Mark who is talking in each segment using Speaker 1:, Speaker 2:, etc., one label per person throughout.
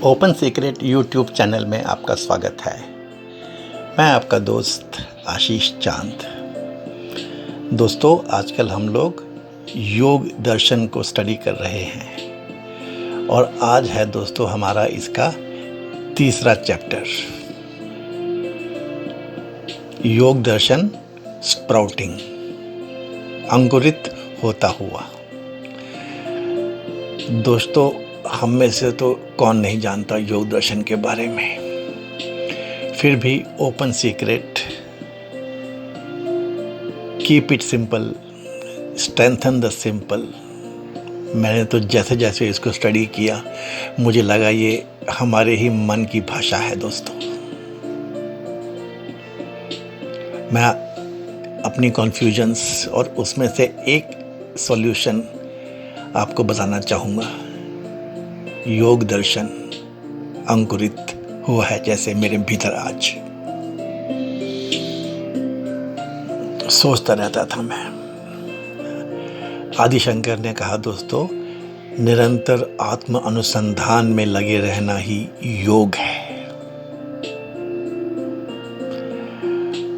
Speaker 1: Open secret YouTube channel में आपका स्वागत है। मैं आपका दोस्त आशीष चांद। दोस्तों, आजकल हम लोग योग दर्शन को स्टडी कर रहे हैं और आज है दोस्तों हमारा इसका तीसरा चैप्टर, योग दर्शन स्प्राउटिंग, अंकुरित होता हुआ। दोस्तों, हम में से तो कौन नहीं जानता योग दर्शन के बारे में, फिर भी open secret, keep it simple, strengthen the simple. मैंने तो जैसे जैसे इसको स्टडी किया मुझे लगा ये हमारे ही मन की भाषा है। दोस्तों, मैं अपनी कन्फ्यूजन्स और उसमें से एक सॉल्यूशन आपको बताना चाहूँगा। योग दर्शन अंकुरित हुआ है जैसे मेरे भीतर आज। सोचता रहता था मैं। आदि शंकर ने कहा दोस्तों, निरंतर आत्म अनुसंधान में लगे रहना ही योग है।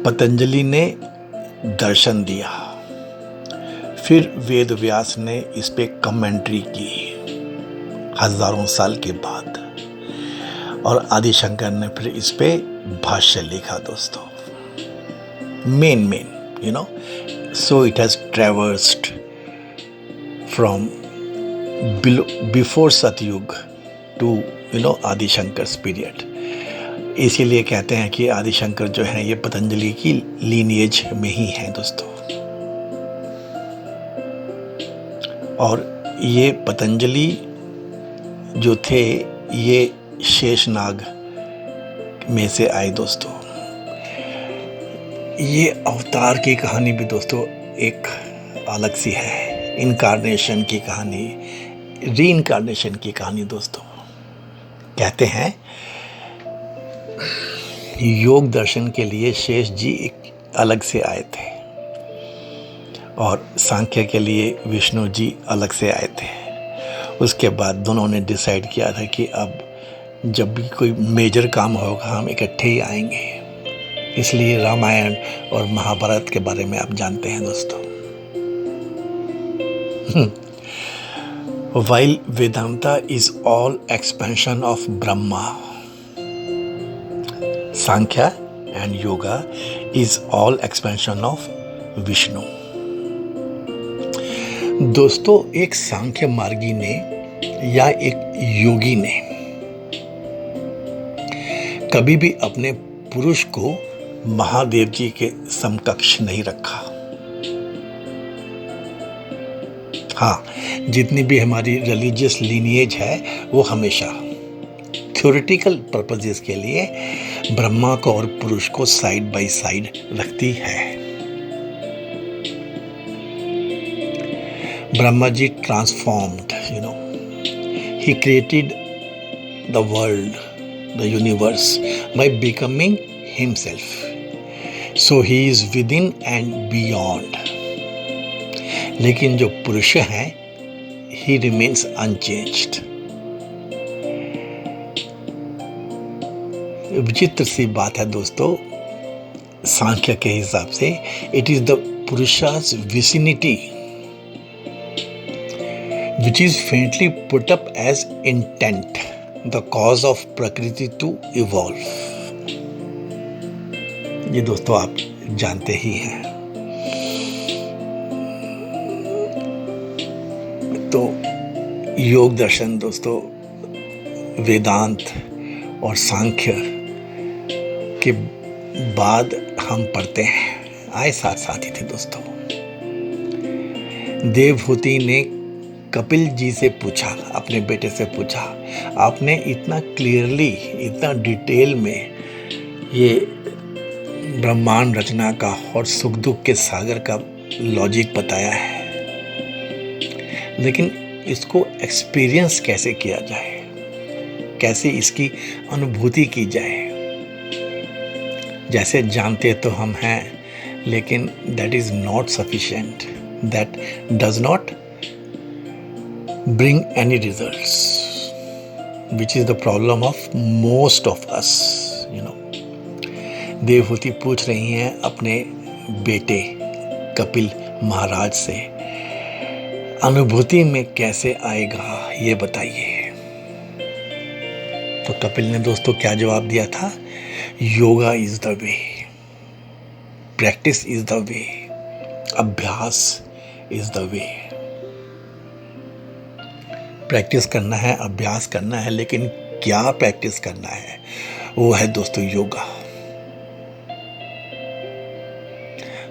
Speaker 1: पतंजलि ने दर्शन दिया, फिर वेद व्यास ने इस पे कमेंट्री की हजारों साल के बाद, और आदि शंकर ने फिर इस पे भाष्य लिखा दोस्तों। Man you know, so it has traversed from before Satyug to Adi Shankar's period. इसीलिए कहते हैं कि आदि शंकर जो है ये पतंजलि की लीनिएज में ही है दोस्तों। और ये पतंजलि जो थे ये शेषनाग में से आए दोस्तों। ये अवतार की कहानी भी दोस्तों एक अलग सी है। इनकार्नेशन की कहानी, रीइनकार्नेशन की कहानी दोस्तों। कहते हैं योग दर्शन के लिए शेष जी एक अलग से आए थे और सांख्य के लिए विष्णु जी अलग से आए थे। उसके बाद दोनों ने डिसाइड किया था कि अब जब भी कोई मेजर काम होगा हम इकट्ठे ही आएंगे। इसलिए रामायण और महाभारत के बारे में आप जानते हैं दोस्तों। While Vedanta is all expansion of Brahma, Sankhya and Yoga is all expansion of Vishnu. दोस्तों, एक सांख्य मार्गी ने या एक योगी ने कभी भी अपने पुरुष को महादेव जी के समकक्ष नहीं रखा। हाँ, जितनी भी हमारी रिलीजियस लीनिएज है वो हमेशा थ्योरेटिकल पर्पसेस के लिए ब्रह्मा को और पुरुष को साइड बाय साइड रखती है। Brahma ji transformed, he created the world, the universe by becoming himself. So he is within and beyond. लेकिन जो पुरुष है, he remains unchanged. विचित्र सी बात है दोस्तों। सांख्य के हिसाब से it is the Purusha's vicinity which is faintly put up as intent, the cause of Prakriti to evolve. ये दोस्तों आप जानते ही हैं। तो योग दर्शन दोस्तों वेदांत और सांख्य के बाद हम पढ़ते हैं, आए साथ साथ ही थे दोस्तों। देवहूति ने कपिल जी से पूछा, अपने बेटे से पूछा, आपने इतना क्लियरली, इतना डिटेल में ये ब्रह्मांड रचना का और सुख दुख के सागर का लॉजिक बताया है, लेकिन इसको एक्सपीरियंस कैसे किया जाए, कैसे इसकी अनुभूति की जाए। जैसे जानते तो हम हैं, लेकिन that is not sufficient, that does not bring any results. Which is the problem of most of us, you know. Devahuti पूछ रही हैं अपने बेटे कपिल महाराज से, अनुभूति में कैसे आएगा ये बताइए। तो कपिल ने दोस्तों क्या जवाब दिया था? Yoga is the way, practice is the way, अभ्यास इज द वे। प्रैक्टिस करना है, अभ्यास करना है, लेकिन क्या प्रैक्टिस करना है? वो है दोस्तों योगा।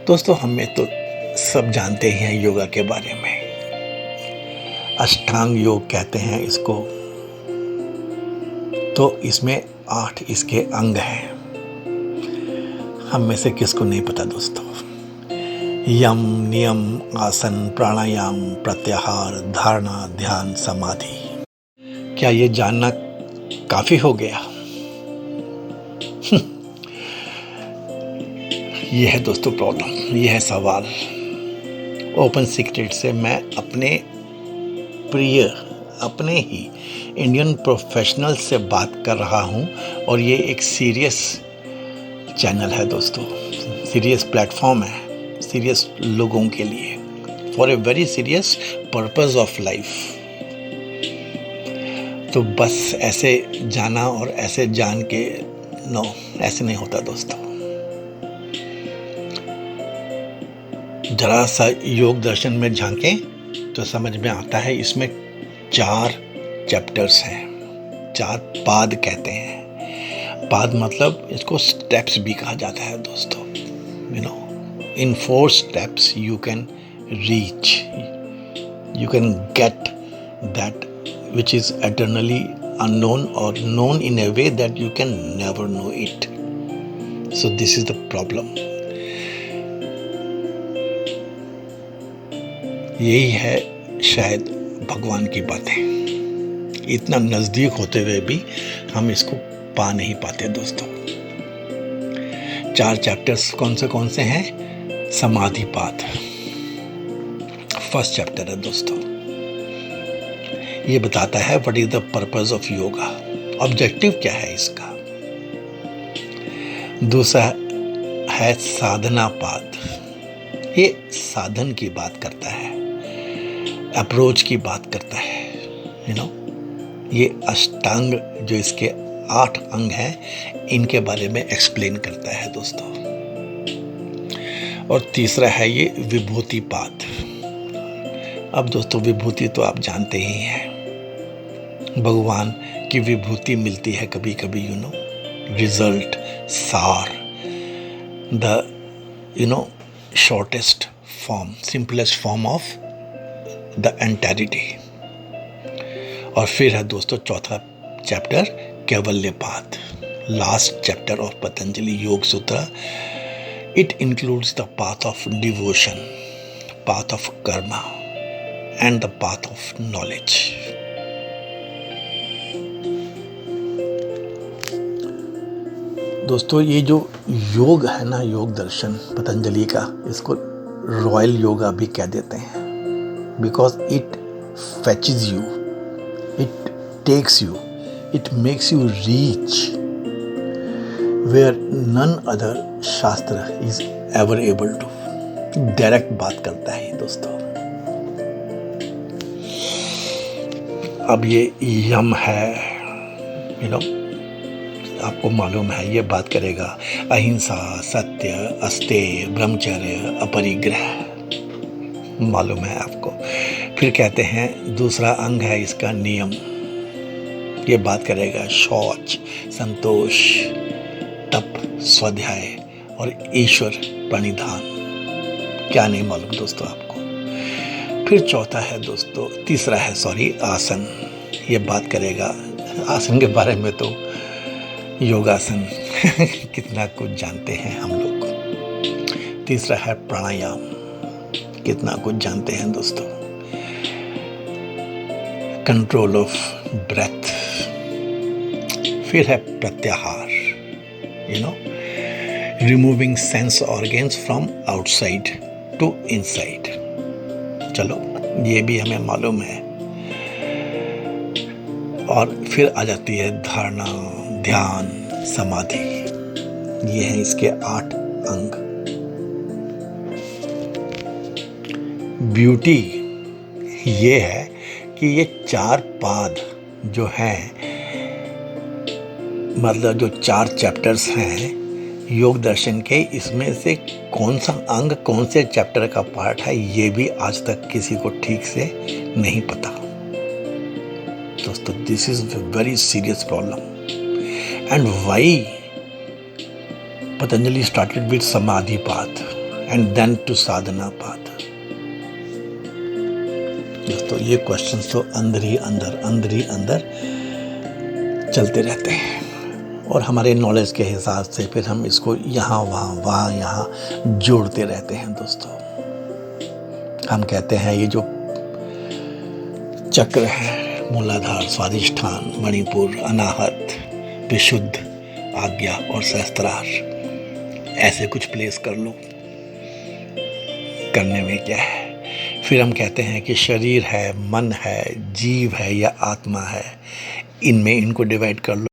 Speaker 1: दोस्तों हमें तो सब जानते हैं योगा के बारे में। अष्टांग योग कहते हैं इसको। तो इसमें 8 इसके अंग हैं। हम में से किसको नहीं पता दोस्तों? यम, नियम, आसन, प्राणायाम, प्रत्याहार, धारणा, ध्यान, समाधि। क्या ये जानना काफी हो गया? यह है दोस्तों प्रॉब्लम, यह है सवाल। ओपन सीक्रेट से मैं अपने प्रिय, अपने ही इंडियन प्रोफेशनल से बात कर रहा हूं, और ये एक सीरियस चैनल है दोस्तों, सीरियस प्लेटफॉर्म है, सीरियस लोगों के लिए, for a very serious purpose of life. तो बस ऐसे जाना और ऐसे जान के नो, ऐसे नहीं होता दोस्तों। जरा सा योग दर्शन में झांकें तो समझ में आता है, इसमें 4 चैप्टर्स हैं, 4 पाद कहते हैं। पाद मतलब इसको स्टेप्स भी कहा जाता है दोस्तों। You know, in 4 steps you can reach, you can get that which is eternally unknown or known in a way that you can never know it. So this is the problem. यही है शायद भगवान की बातें। इतना नजदीक होते हुए भी हम इसको पा नहीं पाते दोस्तों। 4 चैप्टर्स कौन से हैं? समाधि पाद फर्स्ट चैप्टर है दोस्तों। ये बताता है what is the purpose of yoga, objective क्या है इसका। दूसरा है साधना पाद, ये साधन की बात करता है, अप्रोच की बात करता है। यू नो, ये अष्टांग जो इसके 8 अंग हैं, इनके बारे में एक्सप्लेन करता है दोस्तों। और तीसरा है ये विभूति पाद। अब दोस्तों विभूति तो आप जानते ही हैं, भगवान की विभूति मिलती है कभी कभी, यू नो, रिजल्ट, सार, the you know shortest form, simplest form of the entirety. और फिर है दोस्तों चौथा चैप्टर कैवल्य पाद, लास्ट चैप्टर ऑफ पतंजलि योग सूत्र। It includes the path of devotion, path of Karma and the path of knowledge. दोस्तों ये जो योग है ना, योग दर्शन पतंजलि का, इसको रॉयल योगा भी कह देते हैं, because it fetches you, it takes you, it makes you reach where none other shastra is ever able to. Direct बात करता है दोस्तों। अब ये यम है, यू नो, आपको मालूम है ये बात करेगा अहिंसा, सत्य, अस्तेय, ब्रह्मचर्य, अपरिग्रह, मालूम है आपको। फिर कहते हैं दूसरा अंग है इसका नियम, ये बात करेगा शौच, संतोष, तप, स्वाध्याय और ईश्वर प्रणिधान। क्या नहीं मालूम दोस्तों आपको। फिर चौथा है दोस्तों, तीसरा है आसन, ये बात करेगा आसन के बारे में तो योगासन कितना कुछ जानते हैं हम लोग। तीसरा है प्राणायाम, कितना कुछ जानते हैं दोस्तों, कंट्रोल ऑफ ब्रेथ। फिर है प्रत्याहार, you know, removing sense organs from outside to inside. चलो ये भी हमें मालूम है। और फिर आ जाती है धारणा, ध्यान, समाधि। ये हैं इसके 8 अंग। ब्यूटी ये है कि ये 4 पाद जो हैं, मतलब जो 4 चैप्टर्स हैं योग दर्शन के, इसमें से कौन सा अंग कौन से चैप्टर का पार्ट है ये भी आज तक किसी को ठीक से नहीं पता। दोस्तों, this is very serious problem. And why Patanjali started with samadhi path and then to sadhana path. दोस्तों, ये क्वेश्चंस तो अंदर ही अंदर चलते रहते हैं और हमारे नॉलेज के हिसाब से फिर हम इसको यहाँ वहाँ यहाँ जोड़ते रहते हैं। दोस्तों, हम कहते हैं ये जो चक्र है, मूलाधार, स्वादिष्ठान, मणिपुर, अनाहत, विशुद्ध, आज्ञा और सहस्त्रार, ऐसे कुछ प्लेस कर लो। करने में क्या है? फिर हम कहते हैं कि शरीर है, मन है, जीव है या आत्मा है, इनमें इनको डिवाइड कर लो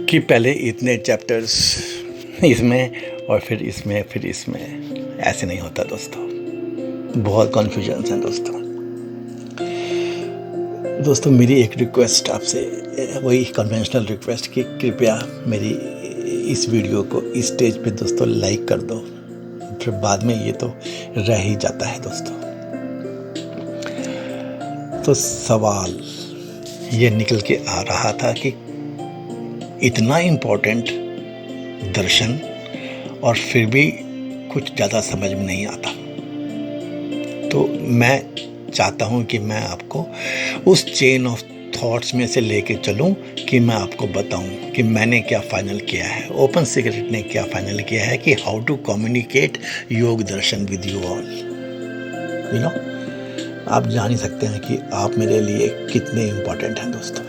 Speaker 1: कि पहले इतने चैप्टर्स इसमें और फिर इसमें। ऐसे नहीं होता दोस्तों, बहुत कन्फ्यूजन है दोस्तों। मेरी एक रिक्वेस्ट आपसे, वही कन्वेंशनल रिक्वेस्ट कि कृपया मेरी इस वीडियो को इस स्टेज पे दोस्तों लाइक कर दो, फिर बाद में ये तो रह ही जाता है दोस्तों। तो सवाल ये निकल के आ रहा था कि इतना इम्पोर्टेंट दर्शन और फिर भी कुछ ज़्यादा समझ में नहीं आता। तो मैं चाहता हूँ कि मैं आपको उस चेन ऑफ थॉट्स में से लेके चलूँ कि मैं आपको बताऊँ कि मैंने क्या फाइनल किया है, ओपन सीक्रेट ने क्या फाइनल किया है कि how to communicate Yog Darshan with you all. You know, आप जान ही सकते हैं कि आप मेरे लिए कितने इम्पोर्टेंट हैं दोस्तों।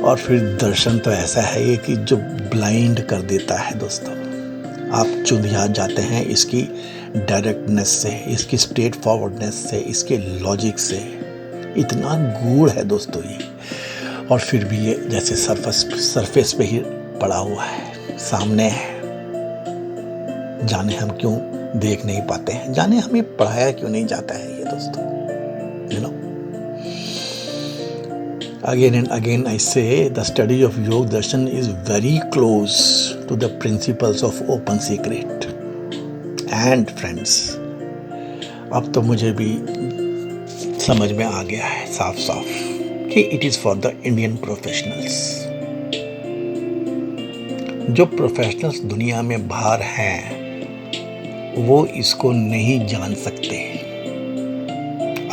Speaker 1: और फिर दर्शन तो ऐसा है ये कि जो ब्लाइंड कर देता है दोस्तों। आप चुंधिया जाते हैं इसकी डायरेक्टनेस से, इसकी स्ट्रेट फॉरवर्डनेस से, इसके लॉजिक से। इतना गूढ़ है दोस्तों ये, और फिर भी ये जैसे सरफेस पे ही पड़ा हुआ है, सामने है। जाने हम क्यों देख नहीं पाते हैं, जाने हमें पढ़ाया क्यों नहीं जाता है ये दोस्तों। You know, again and again I say the study of Yog Darshan is very close to the principles of open secret. And friends, अब तो मुझे भी समझ में आ गया है साफ साफ कि it is for the Indian professionals। जो प्रोफेशनल्स दुनिया में बाहर हैं वो इसको नहीं जान सकते,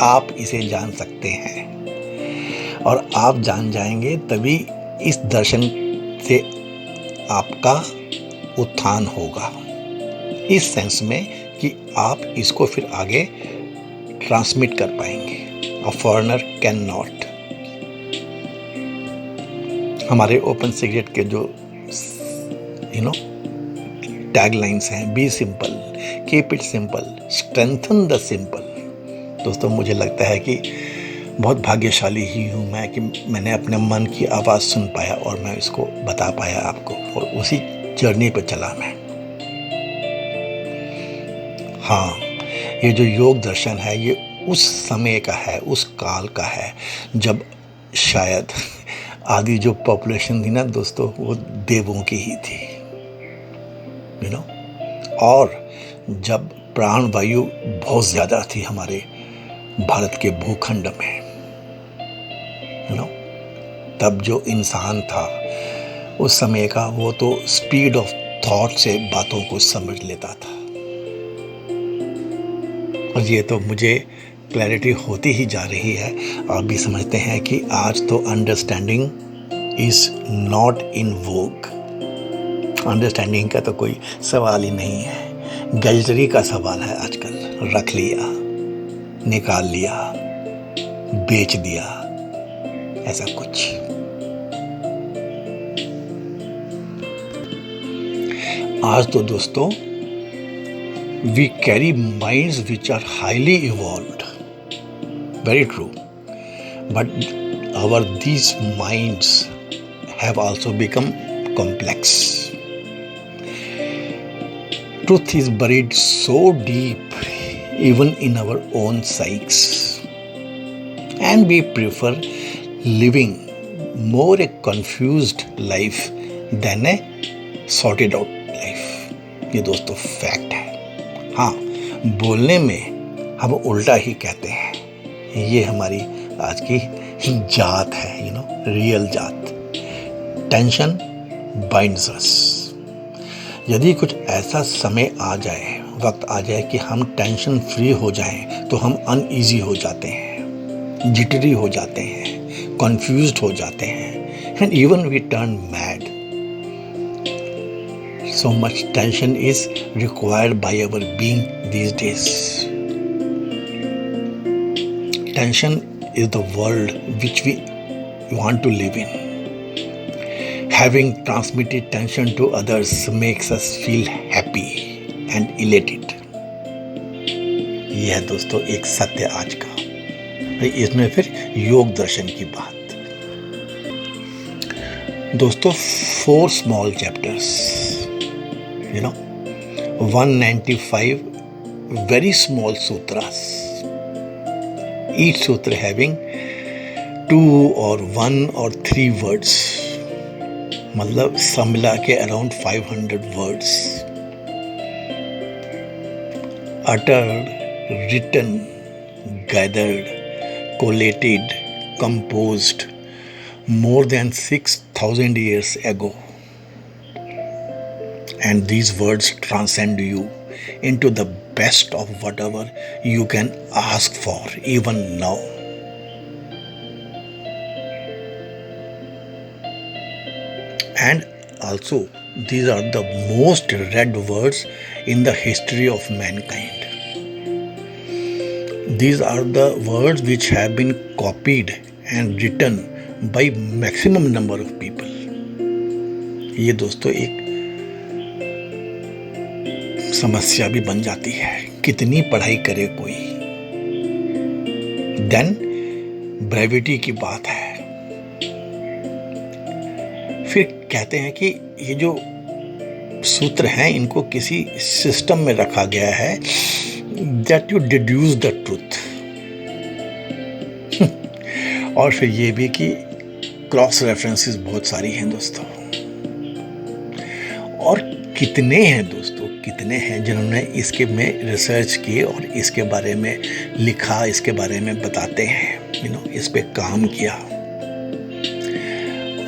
Speaker 1: आप इसे जान सकते हैं। और आप जान जाएंगे तभी इस दर्शन से आपका उत्थान होगा, इस सेंस में कि आप इसको फिर आगे ट्रांसमिट कर पाएंगे। A foreigner can not. हमारे ओपन सीक्रेट के जो टैगलाइंस हैं, be simple, keep it simple, strengthen the simple. दोस्तों, मुझे लगता है कि बहुत भाग्यशाली ही हूँ मैं कि मैंने अपने मन की आवाज़ सुन पाया और मैं इसको बता पाया आपको, और उसी जर्नी पर चला मैं। हाँ, ये जो योग दर्शन है ये उस समय का है, उस काल का है जब शायद आदि जो पॉपुलेशन थी ना दोस्तों, वो देवों की ही थी। यू नो, और जब प्राण वायु बहुत ज़्यादा थी हमारे भारत के भूखंड में। यू नो, तब जो इंसान था उस समय का, वो तो स्पीड ऑफ थॉट से बातों को समझ लेता था। और ये तो मुझे क्लैरिटी होती ही जा रही है। आप भी समझते हैं कि आज तो understanding is not in Vogue. Understanding का तो कोई सवाल ही नहीं है, गैजेटरी का सवाल है आजकल। रख लिया, निकाल लिया, बेच दिया, ऐसा कुछ। आज तो दोस्तों we carry minds which are highly evolved, very true, but our these minds have also become complex. Truth is buried so deep even in our own psyches, and we prefer living more a confused life than a sorted out life. ये दोस्तों fact है। हाँ, बोलने में हम उल्टा ही कहते हैं। ये हमारी आज की जात है, रियल जात। टेंशन बाइंड्स अस। यदि कुछ ऐसा समय आ जाए, वक्त आ जाए कि हम टेंशन फ्री हो जाएं, तो हम अनईजी हो जाते हैं, जिटरी हो जाते हैं, कंफ्यूज्ड हो जाते हैं, and even we turn mad. So much tension is required by our being these days. Tension is the world which we want to live in. Having transmitted tension to others makes us feel happy and elated. यह है दोस्तों एक सत्य आज का। इसमें फिर योग दर्शन की बात। दोस्तों 4 small chapters, 195 very small sutras, each sutra having 2 or 1 or 3 words, मतलब सब मिला के around 500 words, uttered, written, gathered, collated, composed more than 6,000 years ago. And these words transcend you into the best of whatever you can ask for even now. And also, these are the most read words in the history of mankind. These are the words which have been copied and written by maximum number of people. ये दोस्तों एक समस्या भी बन जाती है। कितनी पढ़ाई करे कोई, देन ब्रेविटी की बात है। फिर कहते हैं कि ये जो सूत्र हैं इनको किसी सिस्टम में रखा गया है, that you deduce the truth. और फिर ये भी कि क्रॉस रेफरेंसेस बहुत सारी हैं दोस्तों। और कितने हैं दोस्तों, कितने हैं जिन्होंने इसके में रिसर्च की और इसके बारे में लिखा, इसके बारे में बताते हैं, इस पे काम किया।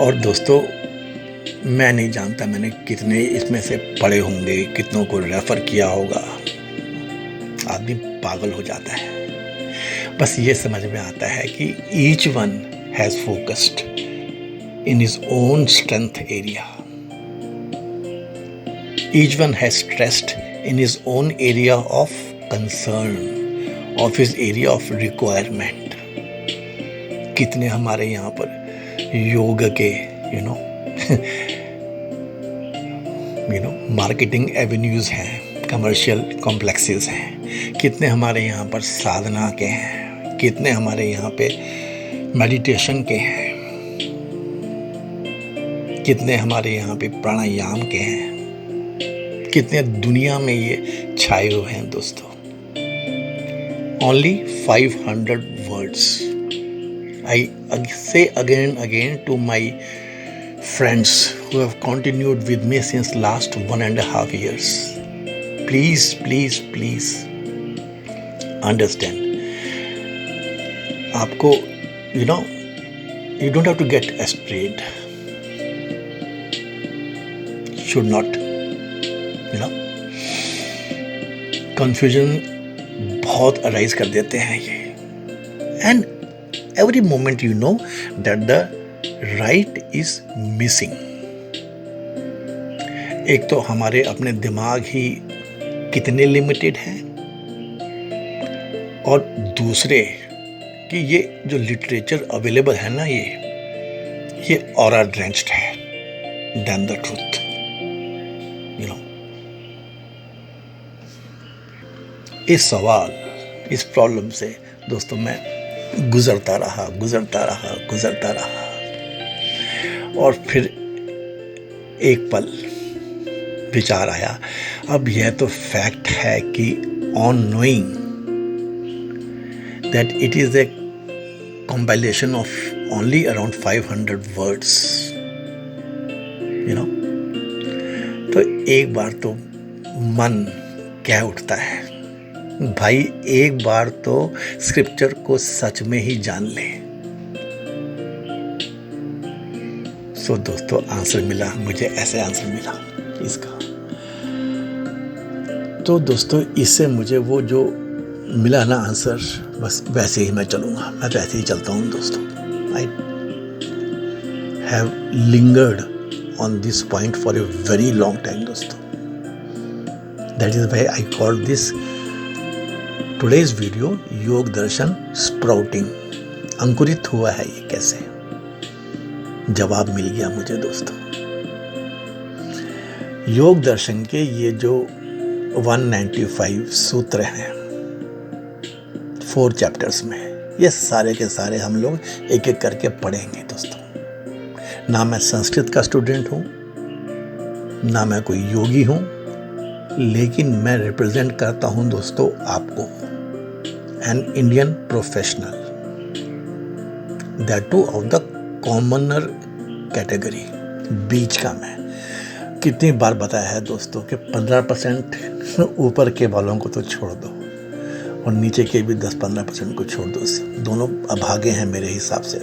Speaker 1: और दोस्तों मैं नहीं जानता मैंने कितने इसमें से पढ़े होंगे, कितनों को रेफर किया होगा। आदमी पागल हो जाता है। बस ये समझ में आता है कि each one has focused in his own strength area. Each one has stressed in his own area of concern, of his area of requirement. कितने हमारे यहाँ पर योग के मार्केटिंग एवेन्यूज हैं, कमर्शियल कॉम्प्लेक्सेस हैं। कितने हमारे यहाँ पर साधना के हैं, कितने हमारे यहाँ पे मेडिटेशन के हैं, कितने हमारे यहाँ पे प्राणायाम के हैं। कितने दुनिया में ये छाए हुए हैं दोस्तों। Only 500 words. I say again and again to my friends who have continued with me since last 1.5 years. Please, please, please understand. आपको, you don't have to get afraid. Should not. Confusion बहुत arise कर देते हैं ये। And every moment you know that the right is missing. एक तो हमारे अपने दिमाग ही कितने लिमिटेड हैं, और दूसरे कि ये जो लिटरेचर अवेलेबल है ना, ये ऑरा ड्रेंच्ड है देन द ट्रूथ। इस सवाल, इस प्रॉब्लम से दोस्तों मैं गुजरता रहा गुजरता रहा गुजरता रहा, और फिर एक पल विचार आया, अब यह तो फैक्ट है कि on knowing that it is a compilation of only around 500 words, you know, तो एक बार तो मन कह उठता है, भाई एक बार तो स्क्रिप्चर को सच में ही जान ले। सो दोस्तों आंसर मिला मुझे, ऐसे आंसर मिला इसका। तो दोस्तों इससे मुझे वो जो मिला ना आंसर, बस वैसे ही मैं चलूँगा, मैं तो ऐसे ही चलता हूँ दोस्तों। I have lingered on this point for a very long time दोस्तों। That is why I call this today's video Yog Darshan sprouting. अंकुरित हुआ है ये कैसे, जवाब मिल गया मुझे दोस्तों। योग दर्शन के ये जो 195 सूत्र हैं 4 चैप्टर्स में, ये सारे के सारे हम लोग एक एक करके पढ़ेंगे दोस्तों। ना मैं संस्कृत का स्टूडेंट हूँ, ना मैं कोई योगी हूँ, लेकिन मैं रिप्रेजेंट करता हूँ दोस्तों आपको, an Indian professional, that too of the commoner category, बीच का। मैं कितनी बार बताया है दोस्तों कि 15% ऊपर के वालों को तो छोड़ दो और नीचे के भी 10-15% को छोड़ दो, दोनों अभागे हैं मेरे हिसाब से।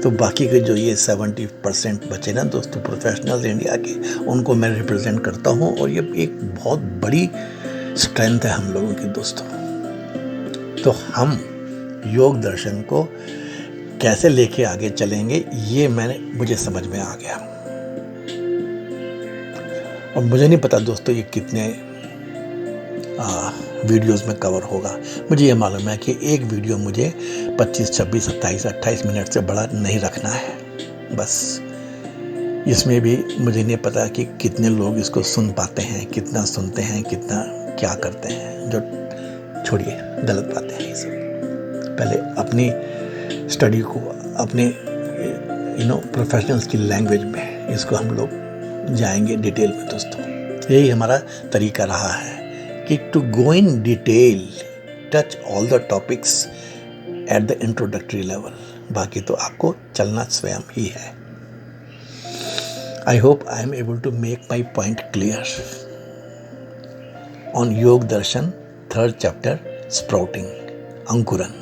Speaker 1: तो बाकी के जो ये 70% बचे ना दोस्तों प्रोफेशनल्स इंडिया के, उनको मैं रिप्रेजेंट करता हूँ, और ये एक बहुत बड़ी स्ट्रेंथ है हम लोगों की दोस्तों। तो हम योग दर्शन को कैसे लेके आगे चलेंगे ये मुझे समझ में आ गया। और मुझे नहीं पता दोस्तों ये कितने वीडियोस में कवर होगा। मुझे ये मालूम है कि एक वीडियो मुझे 25, 26, 27, 28 मिनट से बड़ा नहीं रखना है। बस इसमें भी मुझे नहीं पता कि कितने लोग इसको सुन पाते हैं, कितना सुनते हैं, कितना क्या करते हैं। जो छोड़िए, गलत बातें हैं ये सब। पहले अपनी स्टडी को अपने प्रोफेशनल्स की लैंग्वेज में इसको हम लोग जाएंगे डिटेल में दोस्तों। यही हमारा तरीका रहा है कि to go in detail, touch all the topics at the introductory level. बाकी तो आपको चलना स्वयं ही है। I hope I am able to make my point clear on Yoga Darshan 3rd chapter sprouting, अंकुरन।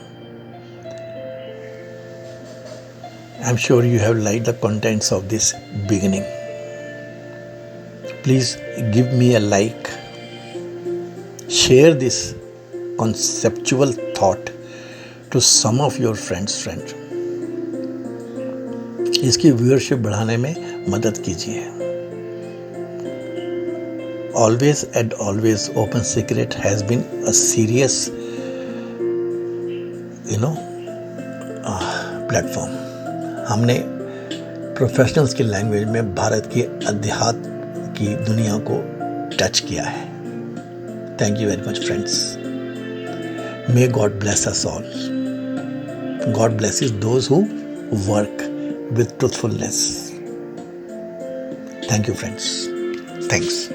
Speaker 1: I am sure you have liked the contents of this beginning. Please give me a like. Share this conceptual thought to some of your friends. इसकी viewership बढ़ाने में मदद कीजिए। Always and always Open Secret has been a serious platform. हमने professionals की language में भारत की अध्यात्म की दुनिया को टच किया है। Thank you very much friends. May God bless us all. God blesses those who work with truthfulness. Thank you friends. Thanks.